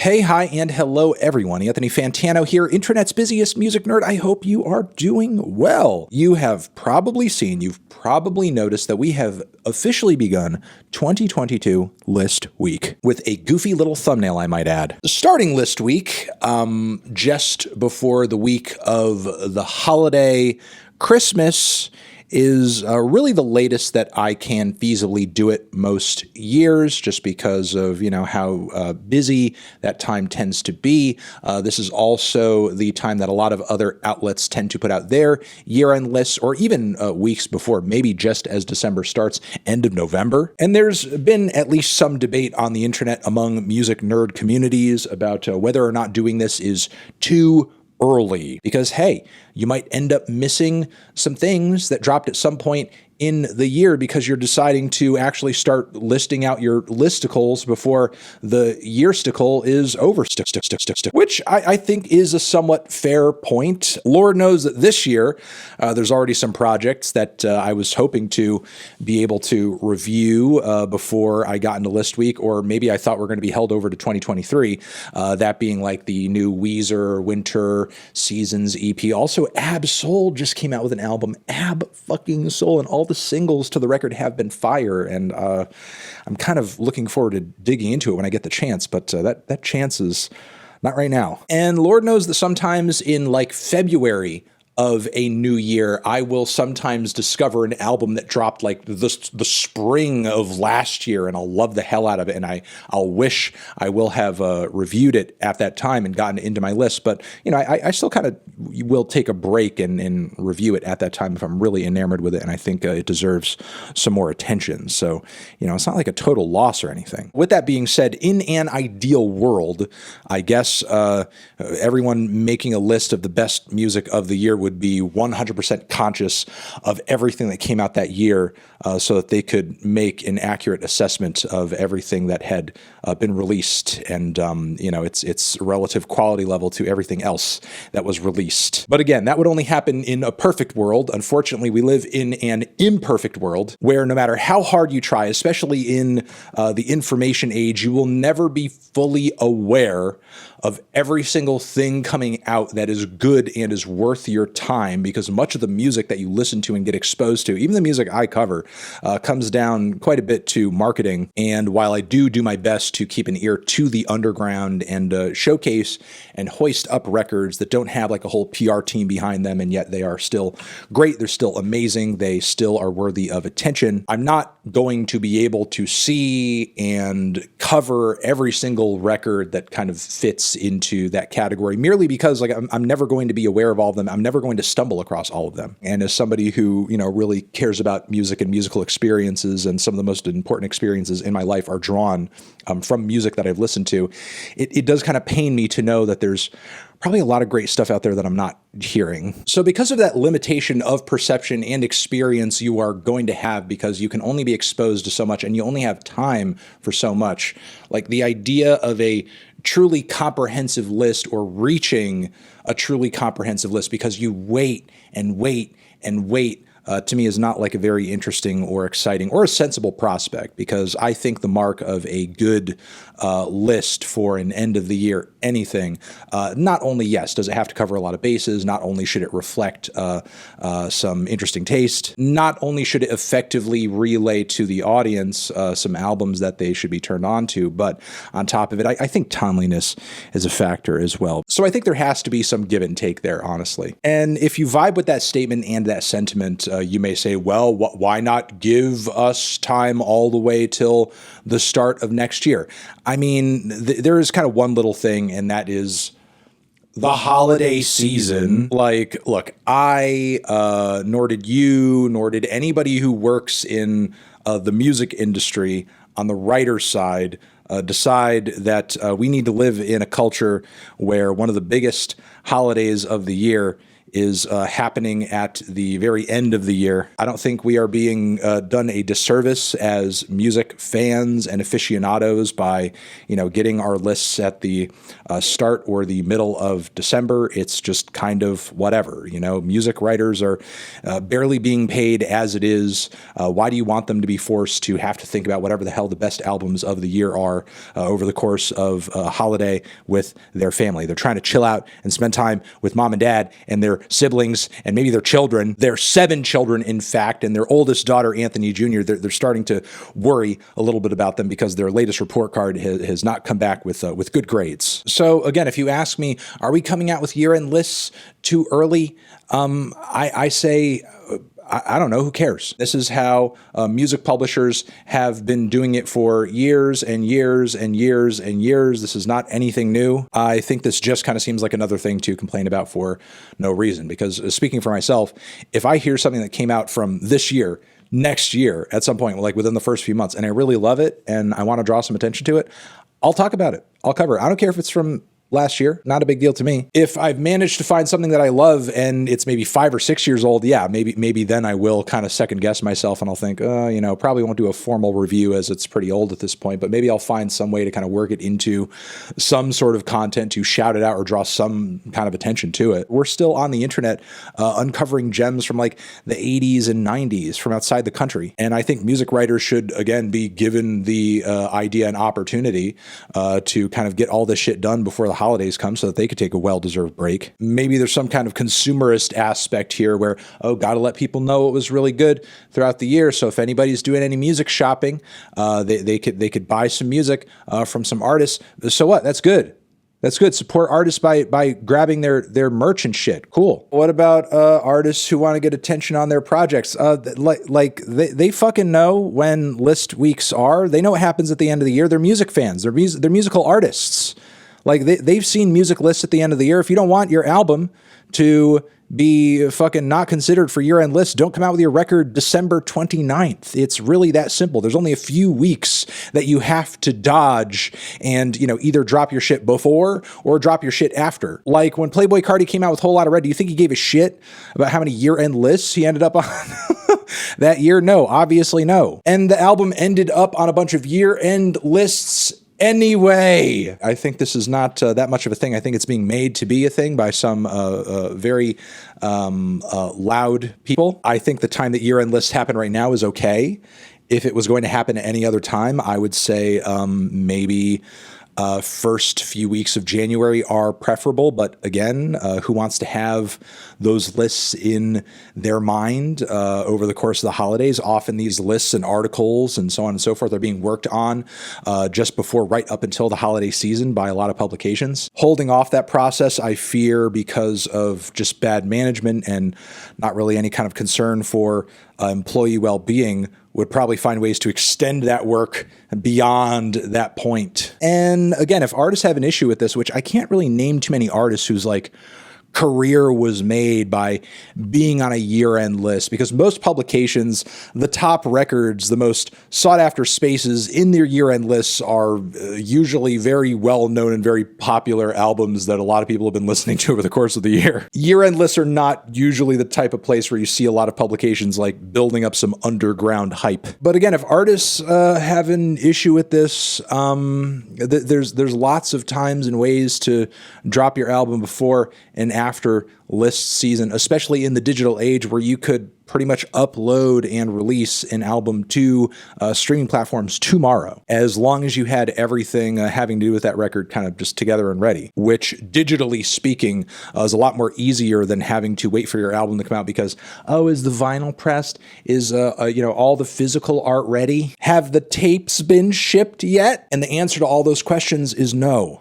Hey, hi, and hello, everyone. Anthony Fantano here, internet's busiest music nerd. I hope you are doing well. You have probably seen, you've probably noticed that we have officially begun 2022 List Week with a goofy little thumbnail, I might add. Starting List Week, just before the week of the holiday Christmas is really the latest that I can feasibly do it most years, just because of, how busy that time tends to be. This is also the time that a lot of other outlets tend to put out their year-end lists, or even weeks before, maybe just as December starts, end of November. And there's been at least some debate on the internet among music nerd communities about whether or not doing this is too early, because hey, you might end up missing some things that dropped at some point in the year because you're deciding to actually start listing out your listicles before the yearsticle is over, which I think is a somewhat fair point. Lord knows that this year there's already some projects that I was hoping to be able to review before I got into List Week, or maybe I thought were going to be held over to 2023, that being like the new Weezer Winter Seasons EP. Also, Ab Soul just came out with an album, Ab fucking Soul, and all the singles to the record have been fire, and I'm kind of looking forward to digging into it when I get the chance, but that chance is not right now. And Lord knows that sometimes in like February of a new year, I will sometimes discover an album that dropped like the spring of last year, and I'll love the hell out of it, and I'll wish I will have reviewed it at that time and gotten it into my list. But I still kind of will take a break and review it at that time if I'm really enamored with it, and I think it deserves some more attention. So it's not like a total loss or anything. With that being said, in an ideal world, I guess everyone making a list of the best music of the year would be 100% conscious of everything that came out that year, so that they could make an accurate assessment of everything that had been released, and its relative quality level to everything else that was released. But again, that would only happen in a perfect world. Unfortunately, we live in an imperfect world where no matter how hard you try, especially in the information age, you will never be fully aware of every single thing coming out that is good and is worth your time, because much of the music that you listen to and get exposed to, even the music I cover, comes down quite a bit to marketing. And while I do my best to keep an ear to the underground and showcase and hoist up records that don't have like a whole PR team behind them, and yet they are still great, they're still amazing, they still are worthy of attention, I'm not going to be able to see and cover every single record that kind of fits into that category, merely because I'm never going to be aware of all of them. I'm never going to stumble across all of them. And as somebody who really cares about music and musical experiences, and some of the most important experiences in my life are drawn from music that I've listened to, it does kind of pain me to know that there's probably a lot of great stuff out there that I'm not hearing. So because of that limitation of perception and experience you are going to have, because you can only be exposed to so much and you only have time for so much, like the idea of a truly comprehensive list, or reaching a truly comprehensive list because you wait and wait and wait, to me is not like a very interesting or exciting or a sensible prospect, because I think the mark of a good list for an end of the year anything, not only, yes, does it have to cover a lot of bases, not only should it reflect some interesting taste, not only should it effectively relay to the audience some albums that they should be turned on to, but on top of it, I think timeliness is a factor as well. So I think there has to be some give and take there, honestly. And if you vibe with that statement and that sentiment, you may say, well, why not give us time all the way till the start of next year? I mean, there is kind of one little thing, and that is the holiday season. Like, look, nor did you, nor did anybody who works in the music industry on the writer's side decide that we need to live in a culture where one of the biggest holidays of the year is happening at the very end of the year. I don't think we are being done a disservice as music fans and aficionados by, getting our lists at the start or the middle of December. It's just kind of whatever. Music writers are barely being paid as it is. Why do you want them to be forced to have to think about whatever the hell the best albums of the year are over the course of a holiday with their family? They're trying to chill out and spend time with mom and dad and their siblings and maybe their children. Their 7 children, in fact, and their oldest daughter, Anthony Jr., they're starting to worry a little bit about them because their latest report card has not come back with good grades. So again, if you ask me, are we coming out with year-end lists too early? I say, I don't know, who cares? This is how music publishers have been doing it for years and years and years and years. This is not anything new. I think this just kind of seems like another thing to complain about for no reason, because speaking for myself, if I hear something that came out from this year, next year at some point, like within the first few months, and I really love it and I want to draw some attention to it, I'll talk about it. I'll cover it. I don't care if it's from last year, not a big deal to me. If I've managed to find something that I love and it's maybe 5 or 6 years old, yeah, maybe then I will kind of second guess myself and I'll think, probably won't do a formal review as it's pretty old at this point, but maybe I'll find some way to kind of work it into some sort of content to shout it out or draw some kind of attention to it. We're still on the internet uncovering gems from like the 80s and 90s from outside the country. And I think music writers should, again, be given the idea and opportunity to kind of get all this shit done before the holidays come so that they could take a well-deserved break. Maybe there's some kind of consumerist aspect here where, gotta let people know what was really good throughout the year. So if anybody's doing any music shopping, they could buy some music from some artists. So what? That's good. That's good. Support artists by grabbing their merch and shit. Cool. What about artists who want to get attention on their projects? They fucking know when list weeks are. They know what happens at the end of the year. They're music fans. They're musical artists. Like they've seen music lists at the end of the year. If you don't want your album to be fucking not considered for year-end lists, don't come out with your record December 29th. It's really that simple. There's only a few weeks that you have to dodge and, either drop your shit before or drop your shit after. Like when Playboi Carti came out with Whole Lotta Red, do you think he gave a shit about how many year-end lists he ended up on that year? No, obviously no. And the album ended up on a bunch of year-end lists anyway. I think this is not that much of a thing. I think it's being made to be a thing by some very loud people. I think the time that year-end lists happen right now is okay. If it was going to happen at any other time, I would say maybe first few weeks of January are preferable. But again, who wants to have those lists in their mind over the course of the holidays? Often these lists and articles and so on and so forth are being worked on just before, right up until the holiday season by a lot of publications. Holding off that process, I fear, because of just bad management and not really any kind of concern for employee well-being, would probably find ways to extend that work beyond that point. And again, if artists have an issue with this, which I can't really name too many artists whose career was made by being on a year-end list, because most publications, the top records, the most sought-after spaces in their year-end lists are usually very well-known and very popular albums that a lot of people have been listening to over the course of the year. Year-end lists are not usually the type of place where you see a lot of publications like building up some underground hype. But again, if artists have an issue with this, there's lots of times and ways to drop your album before and after list season, especially in the digital age where you could pretty much upload and release an album to streaming platforms tomorrow, as long as you had everything having to do with that record kind of just together and ready, which digitally speaking is a lot more easier than having to wait for your album to come out because, is the vinyl pressed? Is, all the physical art ready? Have the tapes been shipped yet? And the answer to all those questions is no.